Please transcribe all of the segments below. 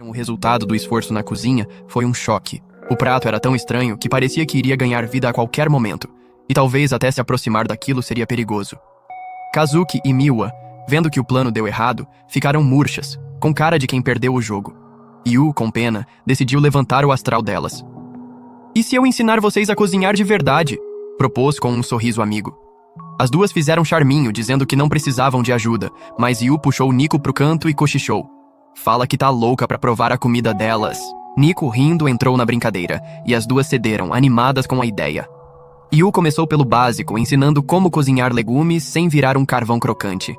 O resultado do esforço na cozinha foi um choque. O prato era tão estranho que parecia que iria ganhar vida a qualquer momento, e talvez até se aproximar daquilo seria perigoso. Kazuki e Miwa, vendo que o plano deu errado, ficaram murchas, com cara de quem perdeu o jogo. Yu, com pena, decidiu levantar o astral delas. "E se eu ensinar vocês a cozinhar de verdade?" propôs com um sorriso amigo. As duas fizeram charminho, dizendo que não precisavam de ajuda, mas Yu puxou Nico pro canto e cochichou. "Fala que tá louca pra provar a comida delas." Nico, rindo, entrou na brincadeira, e as duas cederam, animadas com a ideia. Yu começou pelo básico, ensinando como cozinhar legumes sem virar um carvão crocante.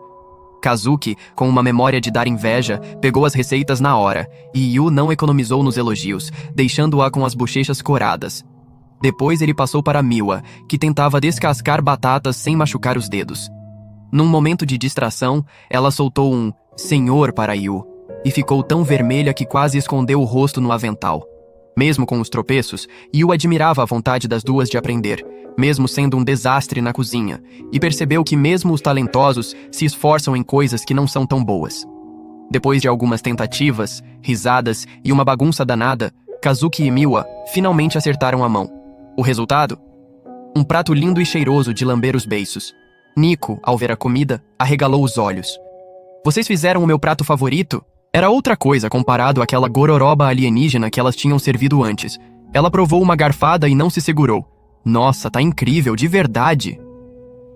Kazuki, com uma memória de dar inveja, pegou as receitas na hora, e Yu não economizou nos elogios, deixando-a com as bochechas coradas. Depois ele passou para Miwa, que tentava descascar batatas sem machucar os dedos. Num momento de distração, ela soltou um "senhor" para Yu, e ficou tão vermelha que quase escondeu o rosto no avental. Mesmo com os tropeços, Yu admirava a vontade das duas de aprender, mesmo sendo um desastre na cozinha, e percebeu que mesmo os talentosos se esforçam em coisas que não são tão boas. Depois de algumas tentativas, risadas e uma bagunça danada, Kazuki e Miwa finalmente acertaram a mão. O resultado? Um prato lindo e cheiroso de lamber os beiços. Nico, ao ver a comida, arregalou os olhos. "Vocês fizeram o meu prato favorito?" Era outra coisa comparado àquela gororoba alienígena que elas tinham servido antes. Ela provou uma garfada e não se segurou. "Nossa, tá incrível, de verdade!"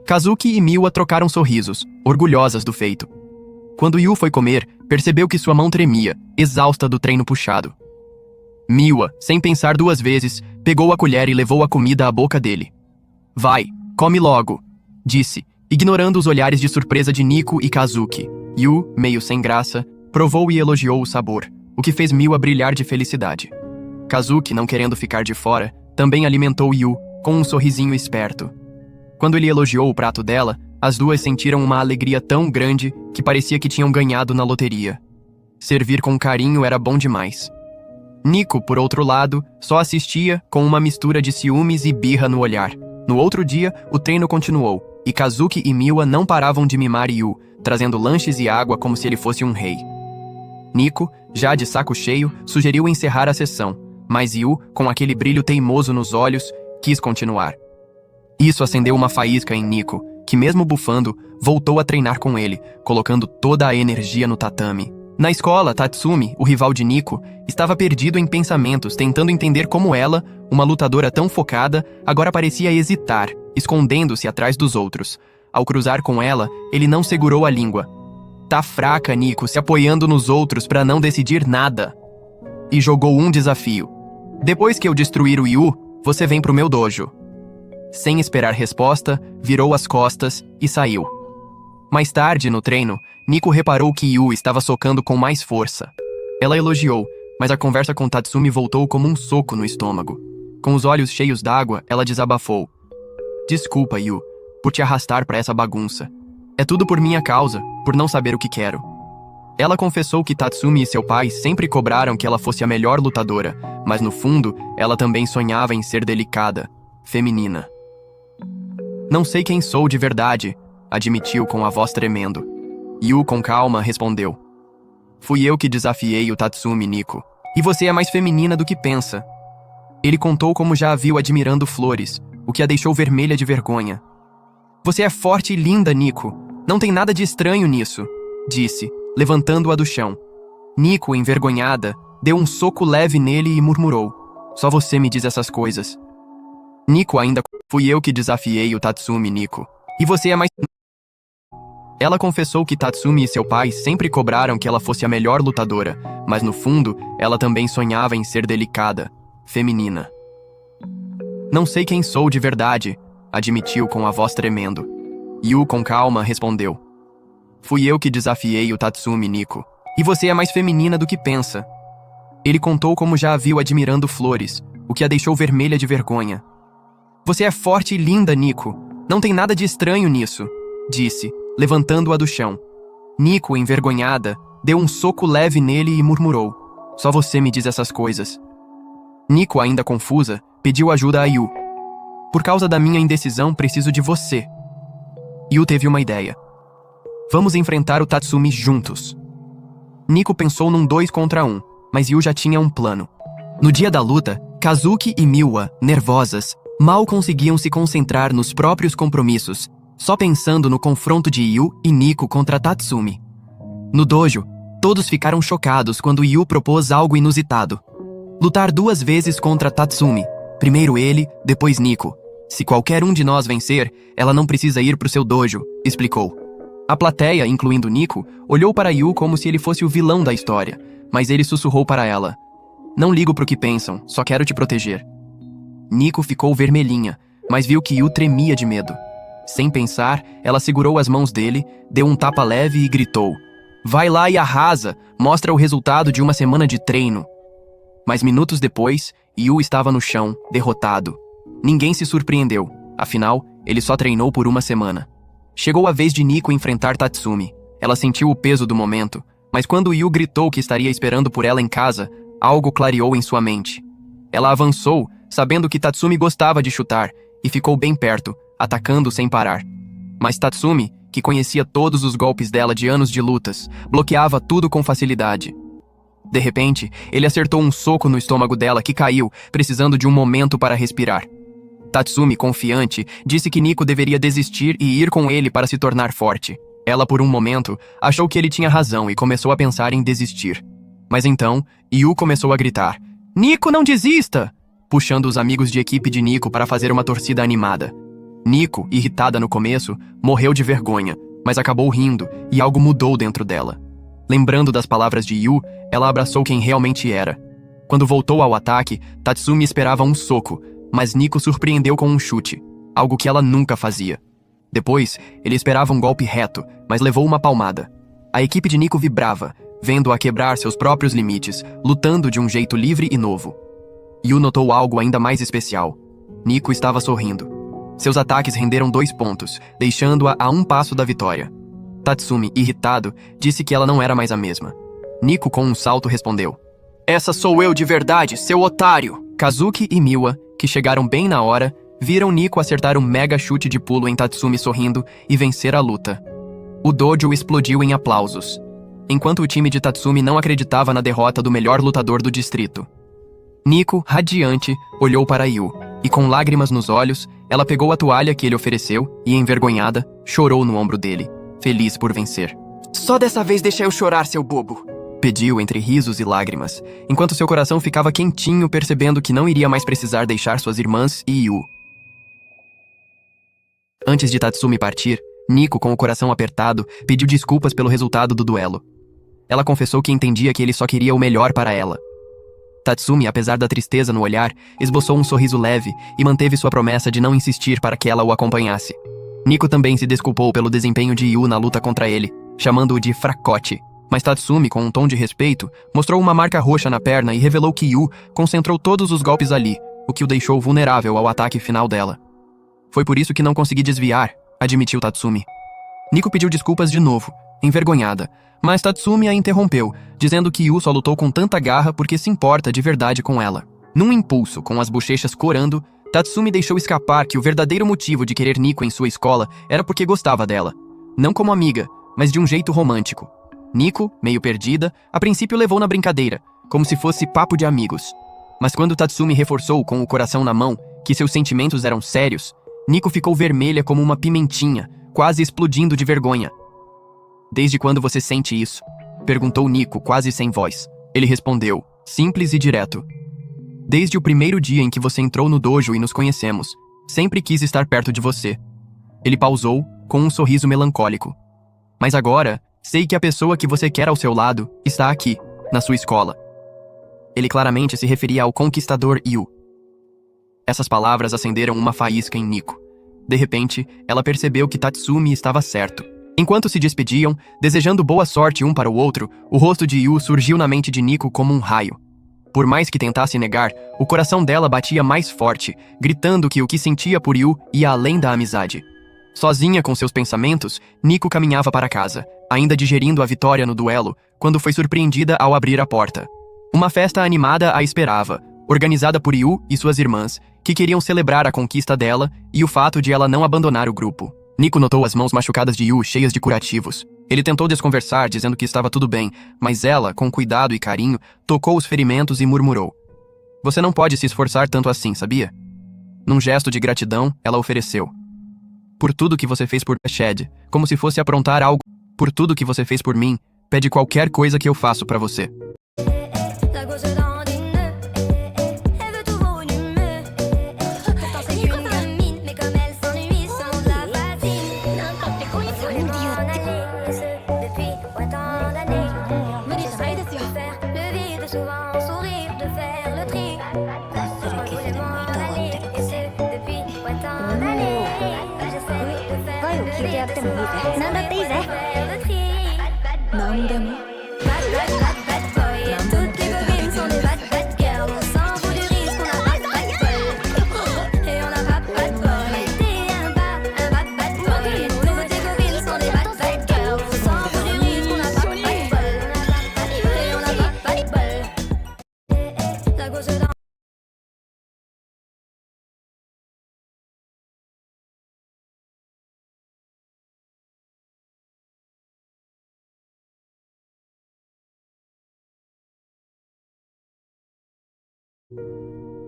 Kazuki e Miwa trocaram sorrisos, orgulhosas do feito. Quando Yu foi comer, percebeu que sua mão tremia, exausta do treino puxado. Miwa, sem pensar duas vezes, pegou a colher e levou a comida à boca dele. "Vai, come logo", disse, ignorando os olhares de surpresa de Nico e Kazuki. Yu, meio sem graça, provou e elogiou o sabor, o que fez Miwa brilhar de felicidade. Kazuki, não querendo ficar de fora, também alimentou Yu, com um sorrisinho esperto. Quando ele elogiou o prato dela, as duas sentiram uma alegria tão grande que parecia que tinham ganhado na loteria. Servir com carinho era bom demais. Nico, por outro lado, só assistia com uma mistura de ciúmes e birra no olhar. No outro dia, o treino continuou, e Kazuki e Miwa não paravam de mimar Yu, trazendo lanches e água como se ele fosse um rei. Nico, já de saco cheio, sugeriu encerrar a sessão, mas Yu, com aquele brilho teimoso nos olhos, quis continuar. Isso acendeu uma faísca em Nico, que mesmo bufando, voltou a treinar com ele, colocando toda a energia no tatame. Na escola, Tatsumi, o rival de Nico, estava perdido em pensamentos, tentando entender como ela, uma lutadora tão focada, agora parecia hesitar, escondendo-se atrás dos outros. Ao cruzar com ela, ele não segurou a língua. "Tá fraca, Nico, se apoiando nos outros pra não decidir nada." E jogou um desafio. "Depois que eu destruir o Yu, você vem pro meu dojo." Sem esperar resposta, virou as costas e saiu. Mais tarde, no treino, Nico reparou que Yu estava socando com mais força. Ela elogiou, mas a conversa com Tatsumi voltou como um soco no estômago. Com os olhos cheios d'água, ela desabafou. "Desculpa, Yu, por te arrastar pra essa bagunça. É tudo por minha causa, por não saber o que quero." Ela confessou que Tatsumi e seu pai sempre cobraram que ela fosse a melhor lutadora, mas no fundo, ela também sonhava em ser delicada, feminina. "Não sei quem sou de verdade", admitiu com a voz tremendo. Yu, com calma, respondeu. "Fui eu que desafiei o Tatsumi, Nico. E você é mais feminina do que pensa." Ele contou como já a viu admirando flores, o que a deixou vermelha de vergonha. "Você é forte e linda, Nico. Não tem nada de estranho nisso", disse, levantando-a do chão. Nico, envergonhada, deu um soco leve nele e murmurou. "Só você me diz essas coisas." Nico ainda. "Fui eu que desafiei o Tatsumi, Nico. E você é mais..." Ela confessou que Tatsumi e seu pai sempre cobraram que ela fosse a melhor lutadora, mas no fundo, ela também sonhava em ser delicada, feminina. "Não sei quem sou de verdade", admitiu com a voz tremendo. Yu, com calma, respondeu. "Fui eu que desafiei o Tatsumi, Nico. E você é mais feminina do que pensa." Ele contou como já a viu admirando flores, o que a deixou vermelha de vergonha. "Você é forte e linda, Nico. Não tem nada de estranho nisso", disse, levantando-a do chão. Nico, envergonhada, deu um soco leve nele e murmurou. "Só você me diz essas coisas." Nico, ainda confusa, pediu ajuda a Yu. "Por causa da minha indecisão, preciso de você." Yu teve uma ideia. "Vamos enfrentar o Tatsumi juntos." Nico pensou num 2 contra 1, mas Yu já tinha um plano. No dia da luta, Kazuki e Miwa, nervosas, mal conseguiam se concentrar nos próprios compromissos, só pensando no confronto de Yu e Nico contra Tatsumi. No dojo, todos ficaram chocados quando Yu propôs algo inusitado. Lutar 2 vezes contra Tatsumi. Primeiro ele, depois Nico. Se qualquer um de nós vencer, ela não precisa ir pro seu dojo, explicou. A plateia, incluindo Nico, olhou para Yu como se ele fosse o vilão da história, mas ele sussurrou para ela. Não ligo pro que pensam, só quero te proteger. Nico ficou vermelhinha, mas viu que Yu tremia de medo. Sem pensar, ela segurou as mãos dele, deu um tapa leve e gritou. Vai lá e arrasa, mostra o resultado de uma semana de treino. Mas minutos depois, Yu estava no chão, derrotado. Ninguém se surpreendeu, afinal, ele só treinou por uma semana. Chegou a vez de Nico enfrentar Tatsumi. Ela sentiu o peso do momento, mas quando Yu gritou que estaria esperando por ela em casa, algo clareou em sua mente. Ela avançou, sabendo que Tatsumi gostava de chutar, e ficou bem perto, atacando sem parar. Mas Tatsumi, que conhecia todos os golpes dela de anos de lutas, bloqueava tudo com facilidade. De repente, ele acertou um soco no estômago dela que caiu, precisando de um momento para respirar. Tatsumi, confiante, disse que Nico deveria desistir e ir com ele para se tornar forte. Ela, por um momento, achou que ele tinha razão e começou a pensar em desistir. Mas então, Yu começou a gritar, Nico, não desista! Puxando os amigos de equipe de Nico para fazer uma torcida animada. Nico, irritada no começo, morreu de vergonha, mas acabou rindo e algo mudou dentro dela. Lembrando das palavras de Yu, ela abraçou quem realmente era. Quando voltou ao ataque, Tatsumi esperava um soco, mas Nico surpreendeu com um chute, algo que ela nunca fazia. Depois, ele esperava um golpe reto, mas levou uma palmada. A equipe de Nico vibrava, vendo-a quebrar seus próprios limites, lutando de um jeito livre e novo. Yu notou algo ainda mais especial. Nico estava sorrindo. Seus ataques renderam 2 pontos, deixando-a a 1 passo da vitória. Tatsumi, irritado, disse que ela não era mais a mesma. Nico, com um salto, respondeu. Essa sou eu de verdade, seu otário! Kazuki e Miwa, que chegaram bem na hora, viram Nico acertar um mega chute de pulo em Tatsumi sorrindo e vencer a luta. O dojo explodiu em aplausos, enquanto o time de Tatsumi não acreditava na derrota do melhor lutador do distrito. Nico, radiante, olhou para Yu, e com lágrimas nos olhos, ela pegou a toalha que ele ofereceu e, envergonhada, chorou no ombro dele, feliz por vencer. Só dessa vez deixa eu chorar, seu bobo! Pediu entre risos e lágrimas, enquanto seu coração ficava quentinho percebendo que não iria mais precisar deixar suas irmãs e Yu. Antes de Tatsumi partir, Nico, com o coração apertado, pediu desculpas pelo resultado do duelo. Ela confessou que entendia que ele só queria o melhor para ela. Tatsumi, apesar da tristeza no olhar, esboçou um sorriso leve e manteve sua promessa de não insistir para que ela o acompanhasse. Nico também se desculpou pelo desempenho de Yu na luta contra ele, chamando-o de fracote. Mas Tatsumi, com um tom de respeito, mostrou uma marca roxa na perna e revelou que Yu concentrou todos os golpes ali, o que o deixou vulnerável ao ataque final dela. Foi por isso que não consegui desviar, admitiu Tatsumi. Nico pediu desculpas de novo, envergonhada, mas Tatsumi a interrompeu, dizendo que Yu só lutou com tanta garra porque se importa de verdade com ela. Num impulso, com as bochechas corando, Tatsumi deixou escapar que o verdadeiro motivo de querer Nico em sua escola era porque gostava dela. Não como amiga, mas de um jeito romântico. Nico, meio perdida, a princípio levou na brincadeira, como se fosse papo de amigos. Mas quando Tatsumi reforçou com o coração na mão que seus sentimentos eram sérios, Nico ficou vermelha como uma pimentinha, quase explodindo de vergonha. Desde quando você sente isso? Perguntou Nico, quase sem voz. Ele respondeu, simples e direto. Desde o primeiro dia em que você entrou no dojo e nos conhecemos, sempre quis estar perto de você. Ele pausou, com um sorriso melancólico. Mas agora, sei que a pessoa que você quer ao seu lado está aqui, na sua escola. Ele claramente se referia ao conquistador Yu. Essas palavras acenderam uma faísca em Nico. De repente, ela percebeu que Tatsumi estava certo. Enquanto se despediam, desejando boa sorte um para o outro, o rosto de Yu surgiu na mente de Nico como um raio. Por mais que tentasse negar, o coração dela batia mais forte, gritando que o que sentia por Yu ia além da amizade. Sozinha com seus pensamentos, Nico caminhava para casa, ainda digerindo a vitória no duelo, quando foi surpreendida ao abrir a porta. Uma festa animada a esperava, organizada por Yu e suas irmãs, que queriam celebrar a conquista dela e o fato de ela não abandonar o grupo. Nico notou as mãos machucadas de Yu cheias de curativos. Ele tentou desconversar, dizendo que estava tudo bem, mas ela, com cuidado e carinho, tocou os ferimentos e murmurou: "Você não pode se esforçar tanto assim, sabia?" Num gesto de gratidão, ela ofereceu: "Por tudo que você fez por Shed, como se fosse aprontar algo. Por tudo que você fez por mim, pede qualquer coisa que eu faço pra você."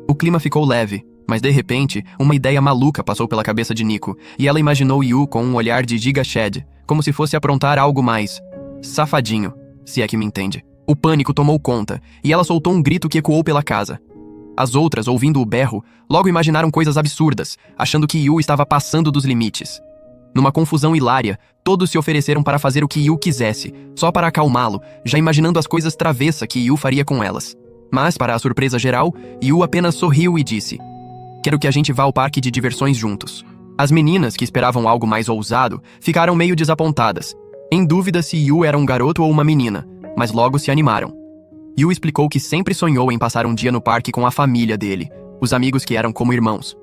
O clima ficou leve, mas de repente, uma ideia maluca passou pela cabeça de Nico, e ela imaginou Yu com um olhar de Giga Shed, como se fosse aprontar algo mais safadinho, se é que me entende. O pânico tomou conta, e ela soltou um grito que ecoou pela casa. As outras, ouvindo o berro, logo imaginaram coisas absurdas, achando que Yu estava passando dos limites. Numa confusão hilária, todos se ofereceram para fazer o que Yu quisesse, só para acalmá-lo, já imaginando as coisas travessa que Yu faria com elas. Mas, para a surpresa geral, Yu apenas sorriu e disse: "Quero que a gente vá ao parque de diversões juntos." As meninas, que esperavam algo mais ousado, ficaram meio desapontadas, em dúvida se Yu era um garoto ou uma menina, mas logo se animaram. Yu explicou que sempre sonhou em passar um dia no parque com a família dele, os amigos que eram como irmãos.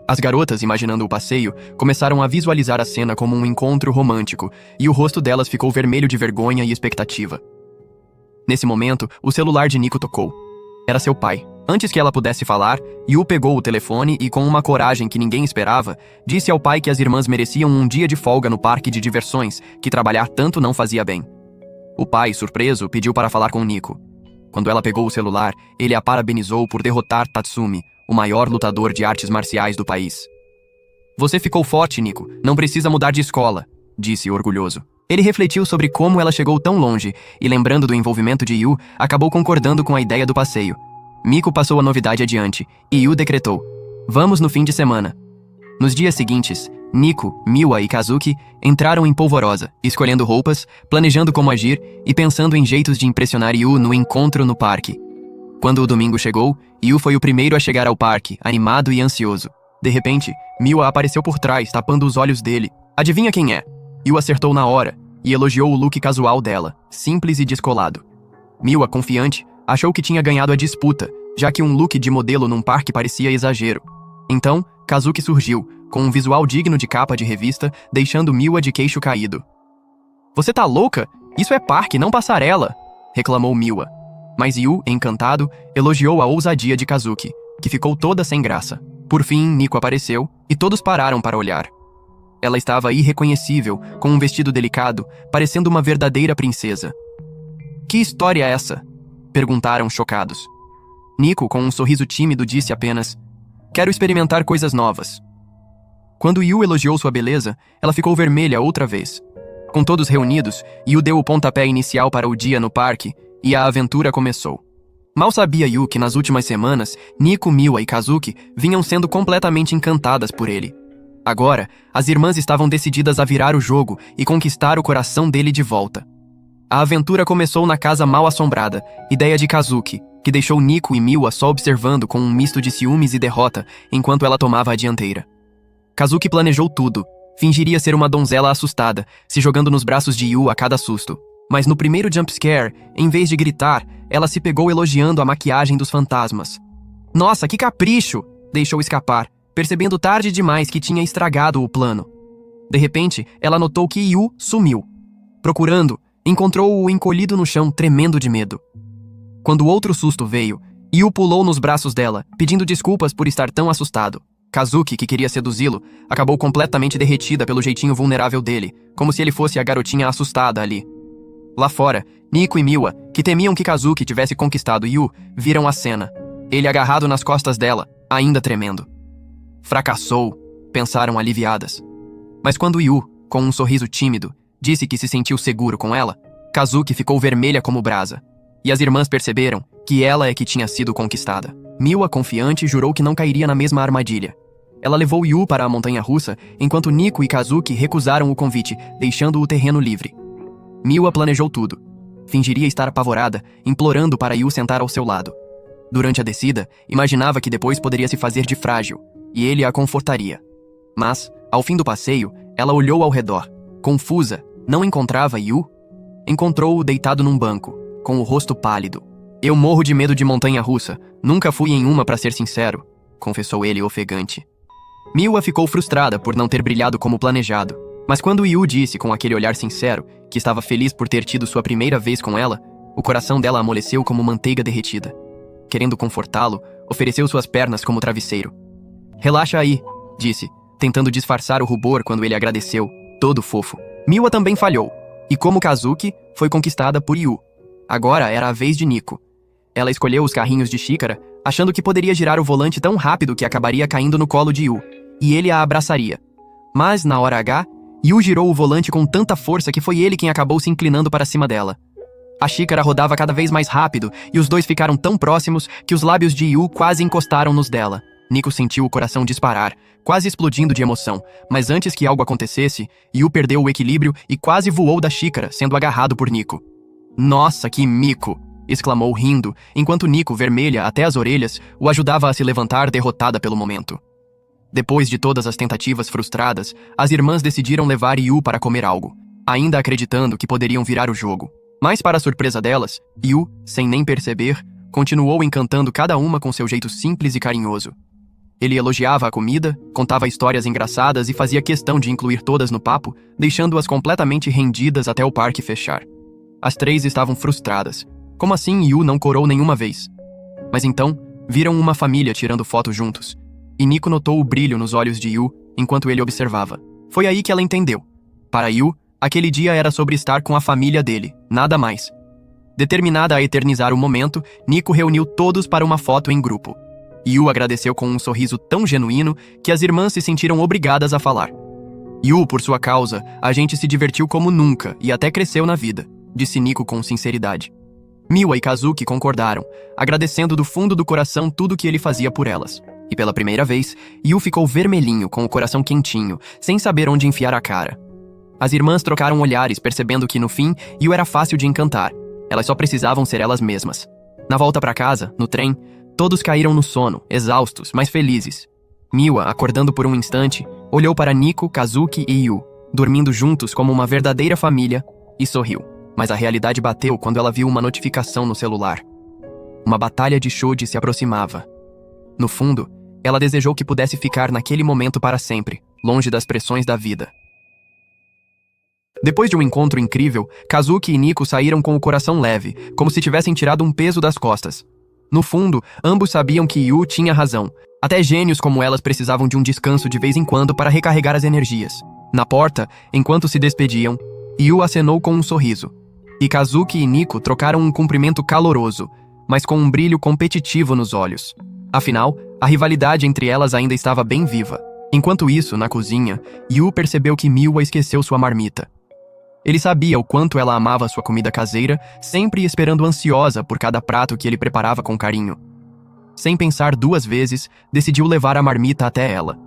As garotas, imaginando o passeio, começaram a visualizar a cena como um encontro romântico, e o rosto delas ficou vermelho de vergonha e expectativa. Nesse momento, o celular de Nico tocou. Era seu pai. Antes que ela pudesse falar, Yu pegou o telefone e, com uma coragem que ninguém esperava, disse ao pai que as irmãs mereciam um dia de folga no parque de diversões, que trabalhar tanto não fazia bem. O pai, surpreso, pediu para falar com Nico. Quando ela pegou o celular, ele a parabenizou por derrotar Tatsumi, o maior lutador de artes marciais do país. "Você ficou forte, Nico. Não precisa mudar de escola", disse orgulhoso. Ele refletiu sobre como ela chegou tão longe e, lembrando do envolvimento de Yu, acabou concordando com a ideia do passeio. Miko passou a novidade adiante, e Yu decretou: "Vamos no fim de semana." Nos dias seguintes, Nico, Miwa e Kazuki entraram em polvorosa, escolhendo roupas, planejando como agir e pensando em jeitos de impressionar Yu no encontro no parque. Quando o domingo chegou, Yu foi o primeiro a chegar ao parque, animado e ansioso. De repente, Miwa apareceu por trás, tapando os olhos dele. Adivinha quem é? Yu acertou na hora e elogiou o look casual dela, simples e descolado. Miwa, confiante, achou que tinha ganhado a disputa, já que um look de modelo num parque parecia exagero. Então, Kazuki surgiu, com um visual digno de capa de revista, deixando Miwa de queixo caído. "Você tá louca? Isso é parque, não passarela!" reclamou Miwa. Mas Yu, encantado, elogiou a ousadia de Kazuki, que ficou toda sem graça. Por fim, Nico apareceu, e todos pararam para olhar. Ela estava irreconhecível, com um vestido delicado, parecendo uma verdadeira princesa. "Que história é essa?" perguntaram chocados. Nico, com um sorriso tímido, disse apenas: "Quero experimentar coisas novas." Quando Yu elogiou sua beleza, ela ficou vermelha outra vez. Com todos reunidos, Yu deu o pontapé inicial para o dia no parque, e a aventura começou. Mal sabia Yu que nas últimas semanas, Nico, Miwa e Kazuki vinham sendo completamente encantadas por ele. Agora, as irmãs estavam decididas a virar o jogo e conquistar o coração dele de volta. A aventura começou na casa mal assombrada, ideia de Kazuki, que deixou Nico e Miwa só observando com um misto de ciúmes e derrota enquanto ela tomava a dianteira. Kazuki planejou tudo. Fingiria ser uma donzela assustada, se jogando nos braços de Yu a cada susto. Mas no primeiro jumpscare, em vez de gritar, ela se pegou elogiando a maquiagem dos fantasmas. "Nossa, que capricho!" deixou escapar, percebendo tarde demais que tinha estragado o plano. De repente, ela notou que Yu sumiu. Procurando, encontrou-o encolhido no chão, tremendo de medo. Quando outro susto veio, Yu pulou nos braços dela, pedindo desculpas por estar tão assustado. Kazuki, que queria seduzi-lo, acabou completamente derretida pelo jeitinho vulnerável dele, como se ele fosse a garotinha assustada ali. Lá fora, Nico e Miwa, que temiam que Kazuki tivesse conquistado Yu, viram a cena. Ele agarrado nas costas dela, ainda tremendo. Fracassou, pensaram aliviadas. Mas quando Yu, com um sorriso tímido, disse que se sentiu seguro com ela, Kazuki ficou vermelha como brasa. E as irmãs perceberam que ela é que tinha sido conquistada. Miwa, confiante, jurou que não cairia na mesma armadilha. Ela levou Yu para a montanha-russa, enquanto Nico e Kazuki recusaram o convite, deixando o terreno livre. Miwa planejou tudo. Fingiria estar apavorada, implorando para Yu sentar ao seu lado. Durante a descida, imaginava que depois poderia se fazer de frágil, e ele a confortaria. Mas, ao fim do passeio, ela olhou ao redor. Confusa, não encontrava Yu? Encontrou-o deitado num banco, com o rosto pálido. Eu morro de medo de montanha-russa. Nunca fui em uma, para ser sincero, confessou ele ofegante. Miwa ficou frustrada por não ter brilhado como planejado. Mas quando Yu disse com aquele olhar sincero que estava feliz por ter tido sua primeira vez com ela, o coração dela amoleceu como manteiga derretida. Querendo confortá-lo, ofereceu suas pernas como travesseiro. Relaxa aí, disse, tentando disfarçar o rubor quando ele agradeceu, todo fofo. Miwa também falhou, e como Kazuki, foi conquistada por Yu. Agora era a vez de Nico. Ela escolheu os carrinhos de xícara, achando que poderia girar o volante tão rápido que acabaria caindo no colo de Yu, e ele a abraçaria. Mas, na hora H, Yu girou o volante com tanta força que foi ele quem acabou se inclinando para cima dela. A xícara rodava cada vez mais rápido, e os dois ficaram tão próximos que os lábios de Yu quase encostaram nos dela. Nico sentiu o coração disparar, quase explodindo de emoção, mas antes que algo acontecesse, Yu perdeu o equilíbrio e quase voou da xícara, sendo agarrado por Nico. Nossa, que mico! Exclamou rindo, enquanto Nico, vermelha até as orelhas, o ajudava a se levantar derrotada pelo momento. Depois de todas as tentativas frustradas, as irmãs decidiram levar Yu para comer algo, ainda acreditando que poderiam virar o jogo. Mas para a surpresa delas, Yu, sem nem perceber, continuou encantando cada uma com seu jeito simples e carinhoso. Ele elogiava a comida, contava histórias engraçadas e fazia questão de incluir todas no papo, deixando-as completamente rendidas até o parque fechar. As três estavam frustradas. Como assim Yu não corou nenhuma vez? Mas então, viram uma família tirando foto juntos. E Nico notou o brilho nos olhos de Yu enquanto ele observava. Foi aí que ela entendeu. Para Yu, aquele dia era sobre estar com a família dele, nada mais. Determinada a eternizar o momento, Nico reuniu todos para uma foto em grupo. Yu agradeceu com um sorriso tão genuíno que as irmãs se sentiram obrigadas a falar. Yu, por sua causa, a gente se divertiu como nunca e até cresceu na vida, disse Nico com sinceridade. Miwa e Kazuki concordaram, agradecendo do fundo do coração tudo que ele fazia por elas. E pela primeira vez, Yu ficou vermelhinho, com o coração quentinho, sem saber onde enfiar a cara. As irmãs trocaram olhares, percebendo que, no fim, Yu era fácil de encantar. Elas só precisavam ser elas mesmas. Na volta para casa, no trem, todos caíram no sono, exaustos, mas felizes. Miwa, acordando por um instante, olhou para Nico, Kazuki e Yu, dormindo juntos como uma verdadeira família, e sorriu. Mas a realidade bateu quando ela viu uma notificação no celular. Uma batalha de Shoji se aproximava. No fundo, ela desejou que pudesse ficar naquele momento para sempre, longe das pressões da vida. Depois de um encontro incrível, Kazuki e Nico saíram com o coração leve, como se tivessem tirado um peso das costas. No fundo, ambos sabiam que Yu tinha razão. Até gênios como elas precisavam de um descanso de vez em quando para recarregar as energias. Na porta, enquanto se despediam, Yu acenou com um sorriso. E Kazuki e Nico trocaram um cumprimento caloroso, mas com um brilho competitivo nos olhos. Afinal, a rivalidade entre elas ainda estava bem viva. Enquanto isso, na cozinha, Yu percebeu que Miwa esqueceu sua marmita. Ele sabia o quanto ela amava sua comida caseira, sempre esperando ansiosa por cada prato que ele preparava com carinho. Sem pensar duas vezes, decidiu levar a marmita até ela.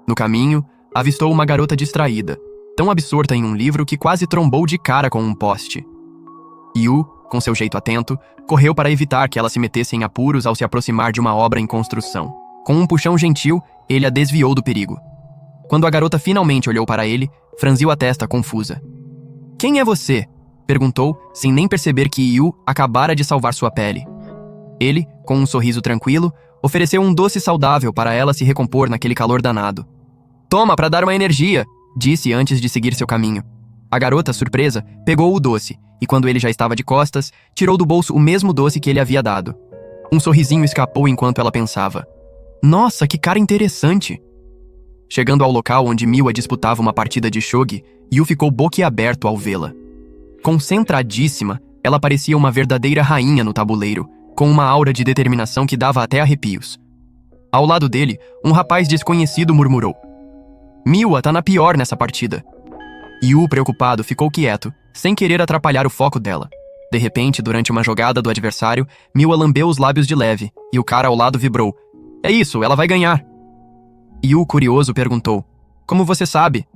No caminho, avistou uma garota distraída, tão absorta em um livro que quase trombou de cara com um poste. Yu, com seu jeito atento, correu para evitar que ela se metesse em apuros ao se aproximar de uma obra em construção. Com um puxão gentil, ele a desviou do perigo. Quando a garota finalmente olhou para ele, franziu a testa confusa. "Quem é você?" perguntou, sem nem perceber que Yu acabara de salvar sua pele. Ele, com um sorriso tranquilo, ofereceu um doce saudável para ela se recompor naquele calor danado. "Toma, para dar uma energia", disse antes de seguir seu caminho. A garota, surpresa, pegou o doce, e quando ele já estava de costas, tirou do bolso o mesmo doce que ele havia dado. Um sorrisinho escapou enquanto ela pensava. Nossa, que cara interessante! Chegando ao local onde Miwa disputava uma partida de shogi, Yu ficou boquiaberto ao vê-la. Concentradíssima, ela parecia uma verdadeira rainha no tabuleiro, com uma aura de determinação que dava até arrepios. Ao lado dele, um rapaz desconhecido murmurou: Miwa tá na pior nessa partida. Yu, preocupado, ficou quieto, sem querer atrapalhar o foco dela. De repente, durante uma jogada do adversário, Miwa lambeu os lábios de leve, e o cara ao lado vibrou: É isso, ela vai ganhar. Yu, curioso, perguntou: Como você sabe?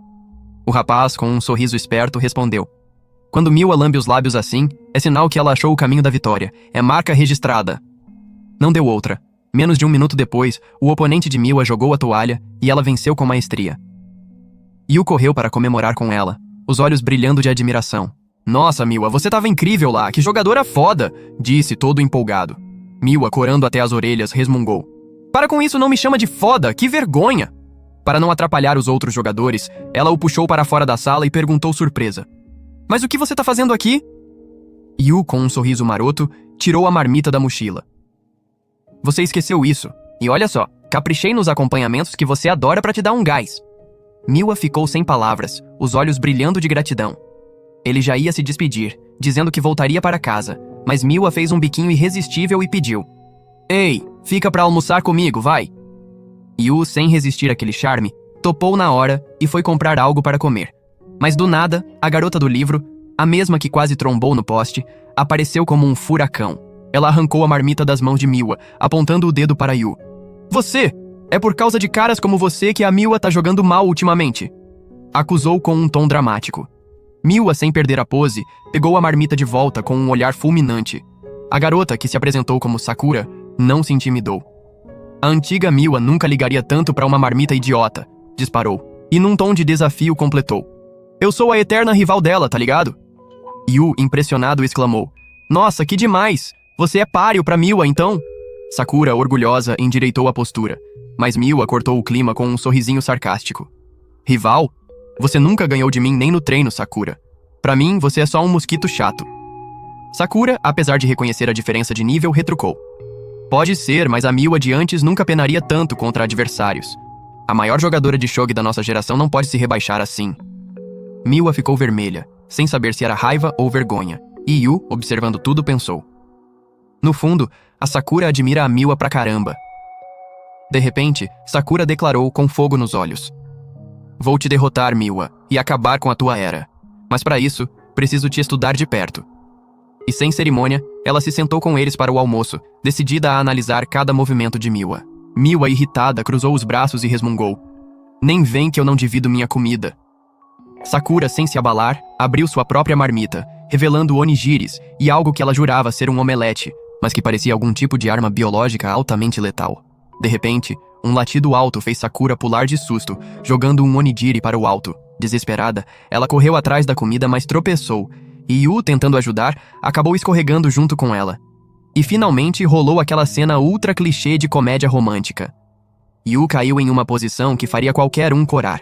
O rapaz, com um sorriso esperto, respondeu: Quando Miwa lambe os lábios assim, é sinal que ela achou o caminho da vitória. É marca registrada. Não deu outra. Menos de um minuto depois, o oponente de Miwa jogou a toalha e ela venceu com maestria. Yu correu para comemorar com ela, os olhos brilhando de admiração. Nossa, Miwa, você tava incrível lá, que jogadora foda! Disse, todo empolgado. Miwa, corando até as orelhas, resmungou: Para com isso, não me chama de foda, que vergonha! Para não atrapalhar os outros jogadores, ela o puxou para fora da sala e perguntou surpresa: Mas o que você tá fazendo aqui? Yu, com um sorriso maroto, tirou a marmita da mochila. Você esqueceu isso. E olha só, caprichei nos acompanhamentos que você adora para te dar um gás. Miwa ficou sem palavras, os olhos brilhando de gratidão. Ele já ia se despedir, dizendo que voltaria para casa, mas Miwa fez um biquinho irresistível e pediu: Ei, fica pra almoçar comigo, vai! Yu, sem resistir àquele charme, topou na hora e foi comprar algo para comer. Mas do nada, a garota do livro, a mesma que quase trombou no poste, apareceu como um furacão. Ela arrancou a marmita das mãos de Miwa, apontando o dedo para Yu. Você! É por causa de caras como você que a Miwa tá jogando mal ultimamente. Acusou com um tom dramático. Miwa, sem perder a pose, pegou a marmita de volta com um olhar fulminante. A garota, que se apresentou como Sakura, não se intimidou. A antiga Miwa nunca ligaria tanto pra uma marmita idiota, disparou, e num tom de desafio completou: Eu sou a eterna rival dela, tá ligado? Yu, impressionado, exclamou: Nossa, que demais! Você é páreo pra Miwa, então? Sakura, orgulhosa, endireitou a postura, mas Miwa cortou o clima com um sorrisinho sarcástico. Rival? Você nunca ganhou de mim nem no treino, Sakura. Pra mim, você é só um mosquito chato. Sakura, apesar de reconhecer a diferença de nível, retrucou: Pode ser, mas a Miwa de antes nunca penaria tanto contra adversários. A maior jogadora de shogi da nossa geração não pode se rebaixar assim. Miwa ficou vermelha, sem saber se era raiva ou vergonha, e Yu, observando tudo, pensou: No fundo, a Sakura admira a Miwa pra caramba. De repente, Sakura declarou com fogo nos olhos: Vou te derrotar, Miwa, e acabar com a tua era. Mas para isso, preciso te estudar de perto. E sem cerimônia, ela se sentou com eles para o almoço, decidida a analisar cada movimento de Miwa. Miwa, irritada, cruzou os braços e resmungou: Nem vem que eu não divido minha comida. Sakura, sem se abalar, abriu sua própria marmita, revelando onigiris e algo que ela jurava ser um omelete, mas que parecia algum tipo de arma biológica altamente letal. De repente, um latido alto fez Sakura pular de susto, jogando um onigiri para o alto. Desesperada, ela correu atrás da comida, mas tropeçou, e Yu, tentando ajudar, acabou escorregando junto com ela. E finalmente rolou aquela cena ultra clichê de comédia romântica. Yu caiu em uma posição que faria qualquer um corar.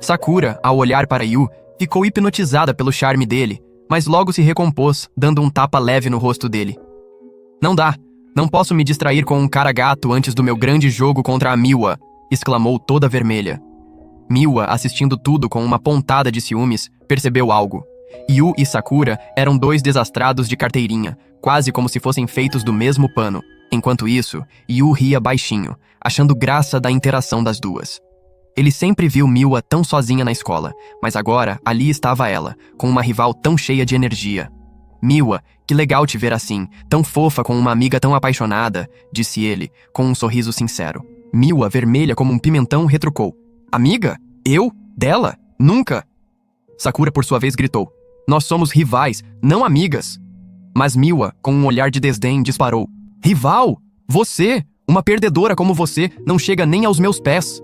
Sakura, ao olhar para Yu, ficou hipnotizada pelo charme dele, mas logo se recompôs, dando um tapa leve no rosto dele. Não dá. Não posso me distrair com um cara gato antes do meu grande jogo contra a Miwa, exclamou toda vermelha. Miwa, assistindo tudo com uma pontada de ciúmes, percebeu algo. Yu e Sakura eram dois desastrados de carteirinha, quase como se fossem feitos do mesmo pano. Enquanto isso, Yu ria baixinho, achando graça da interação das duas. Ele sempre viu Miwa tão sozinha na escola, mas agora ali estava ela, com uma rival tão cheia de energia. Miwa, que legal te ver assim, tão fofa com uma amiga tão apaixonada, disse ele, com um sorriso sincero. Miwa, vermelha como um pimentão, retrucou: Amiga? Eu? Dela? Nunca! Sakura, por sua vez, gritou: Nós somos rivais, não amigas! Mas Miwa, com um olhar de desdém, disparou: Rival? Você? Uma perdedora como você não chega nem aos meus pés!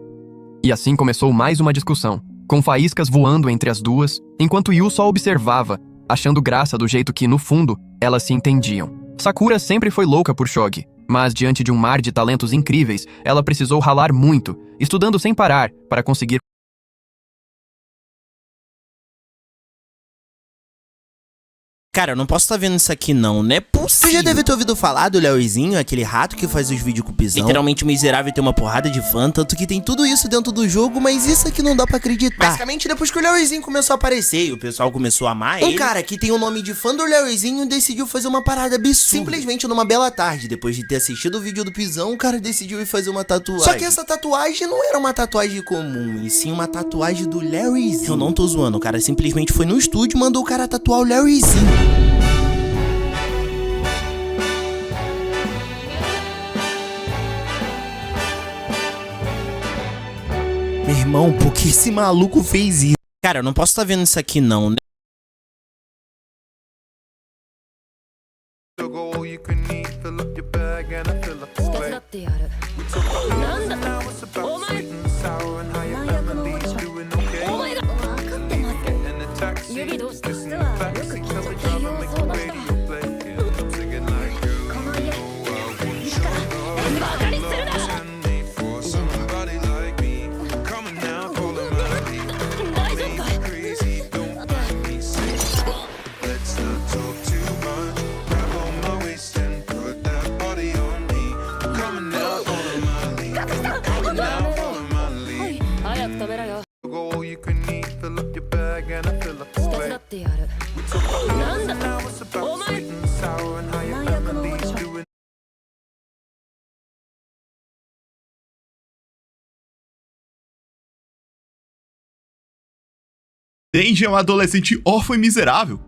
E assim começou mais uma discussão, com faíscas voando entre as duas, enquanto Yu só observava, achando graça do jeito que, no fundo, elas se entendiam. Sakura sempre foi louca por shogi, mas diante de um mar de talentos incríveis, ela precisou ralar muito, estudando sem parar, para conseguir Cara, eu não posso estar vendo isso aqui não é possível. Tu já deve ter ouvido falar do Leozinho, aquele rato que faz os vídeos com o Pisão. Literalmente miserável, tem uma porrada de fã, Tanto que tem tudo isso dentro do jogo, mas isso aqui não dá pra acreditar. basicamente depois que o Leozinho começou a aparecer e o pessoal começou a amar ele. Um cara que tem o nome de fã do Leozinho decidiu fazer uma parada absurda. Simplesmente numa bela tarde, depois de ter assistido o vídeo do Pisão, o cara decidiu ir fazer uma tatuagem. Só que essa tatuagem não era uma tatuagem comum, e sim uma tatuagem do Leozinho. Eu não tô zoando, o cara simplesmente foi no estúdio e mandou o cara tatuar o Leozinho. Meu irmão, por que esse maluco fez isso? Cara, eu não posso estar vendo isso aqui não Denji é uma adolescente órfã e miserável.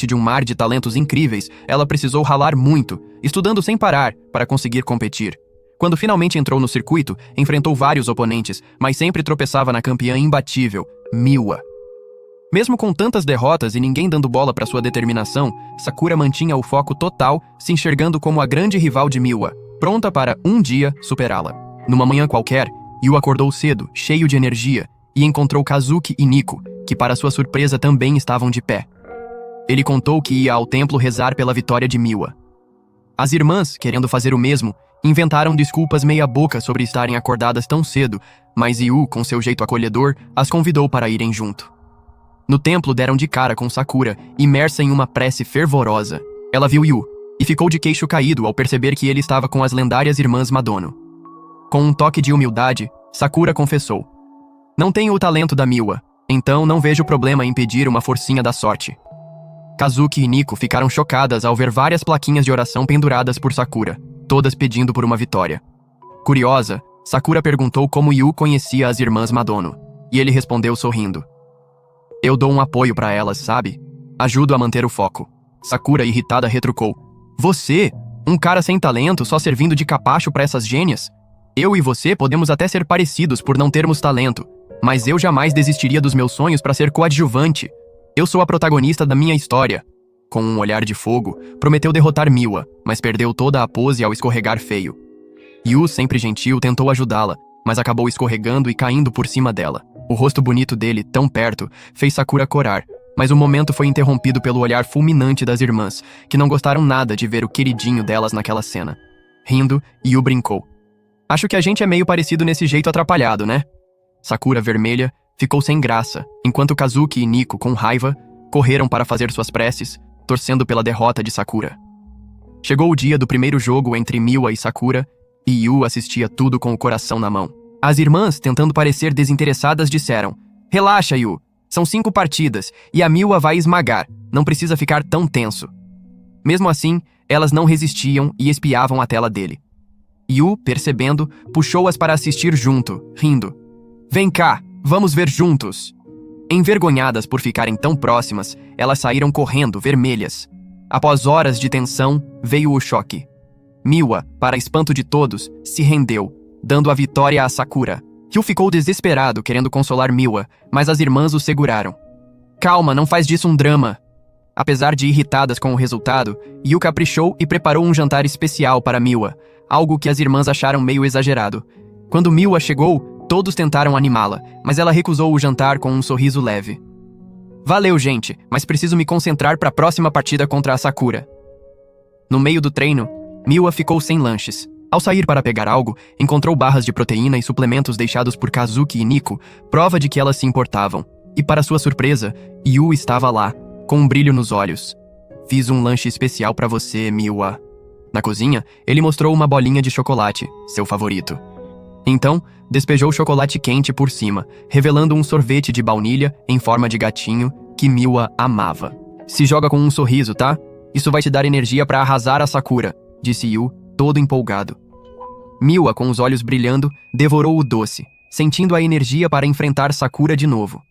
De um mar de talentos incríveis, ela precisou ralar muito, estudando sem parar, para conseguir competir. Quando finalmente entrou no circuito, enfrentou vários oponentes, mas sempre tropeçava na campeã imbatível, Miwa. Mesmo com tantas derrotas e ninguém dando bola para sua determinação, Sakura mantinha o foco total, se enxergando como a grande rival de Miwa, pronta para, um dia, superá-la. Numa manhã qualquer, Yu acordou cedo, cheio de energia, e encontrou Kazuki e Nico, que para sua surpresa também estavam de pé. Ele contou que ia ao templo rezar pela vitória de Miwa. As irmãs, querendo fazer o mesmo, inventaram desculpas meia-boca sobre estarem acordadas tão cedo, mas Yu, com seu jeito acolhedor, as convidou para irem junto. No templo deram de cara com Sakura, imersa em uma prece fervorosa. Ela viu Yu, e ficou de queixo caído ao perceber que ele estava com as lendárias irmãs Madono. Com um toque de humildade, Sakura confessou: "Não tenho o talento da Miwa, então não vejo problema em pedir uma forcinha da sorte." Kazuki e Nico ficaram chocadas ao ver várias plaquinhas de oração penduradas por Sakura, todas pedindo por uma vitória. Curiosa, Sakura perguntou como Yu conhecia as irmãs Madono, e ele respondeu sorrindo: "Eu dou um apoio para elas, sabe? Ajudo a manter o foco." Sakura, irritada, retrucou: "Você? Um cara sem talento só servindo de capacho para essas gênias? Eu e você podemos até ser parecidos por não termos talento, mas eu jamais desistiria dos meus sonhos para ser coadjuvante. Eu sou a protagonista da minha história." Com um olhar de fogo, prometeu derrotar Miwa, mas perdeu toda a pose ao escorregar feio. Yu, sempre gentil, tentou ajudá-la, mas acabou escorregando e caindo por cima dela. O rosto bonito dele, tão perto, fez Sakura corar, mas o momento foi interrompido pelo olhar fulminante das irmãs, que não gostaram nada de ver o queridinho delas naquela cena. Rindo, Yu brincou: "Acho que a gente é meio parecido nesse jeito atrapalhado, né?" Sakura, vermelha, ficou sem graça, enquanto Kazuki e Nico, com raiva, correram para fazer suas preces, torcendo pela derrota de Sakura. Chegou o dia do primeiro jogo entre Miwa e Sakura, e Yu assistia tudo com o coração na mão. As irmãs, tentando parecer desinteressadas, disseram: "Relaxa, Yu, são 5 partidas, e a Miwa vai esmagar, não precisa ficar tão tenso." Mesmo assim, elas não resistiam e espiavam a tela dele. Yu, percebendo, puxou-as para assistir junto, rindo: "Vem cá, vamos ver juntos." Envergonhadas por ficarem tão próximas, elas saíram correndo, vermelhas. Após horas de tensão, veio o choque. Miwa, para espanto de todos, se rendeu, dando a vitória a Sakura. Yu ficou desesperado, querendo consolar Miwa, mas as irmãs o seguraram. "Calma, não faz disso um drama." Apesar de irritadas com o resultado, Yu caprichou e preparou um jantar especial para Miwa, algo que as irmãs acharam meio exagerado. Quando Miwa chegou, todos tentaram animá-la, mas ela recusou o jantar com um sorriso leve. "Valeu, gente, mas preciso me concentrar para a próxima partida contra a Sakura." No meio do treino, Miwa ficou sem lanches. Ao sair para pegar algo, encontrou barras de proteína e suplementos deixados por Kazuki e Nico, prova de que elas se importavam. E para sua surpresa, Yu estava lá, com um brilho nos olhos. Fiz um lanche especial pra você, Miwa. Na cozinha, ele mostrou uma bolinha de chocolate, seu favorito. Então, despejou chocolate quente por cima, revelando um sorvete de baunilha em forma de gatinho que Miwa amava. Se joga com um sorriso, tá? Isso vai te dar energia pra arrasar a Sakura, disse Yu, todo empolgado. Miwa, com os olhos brilhando, devorou o doce, sentindo a energia para enfrentar Sakura de novo.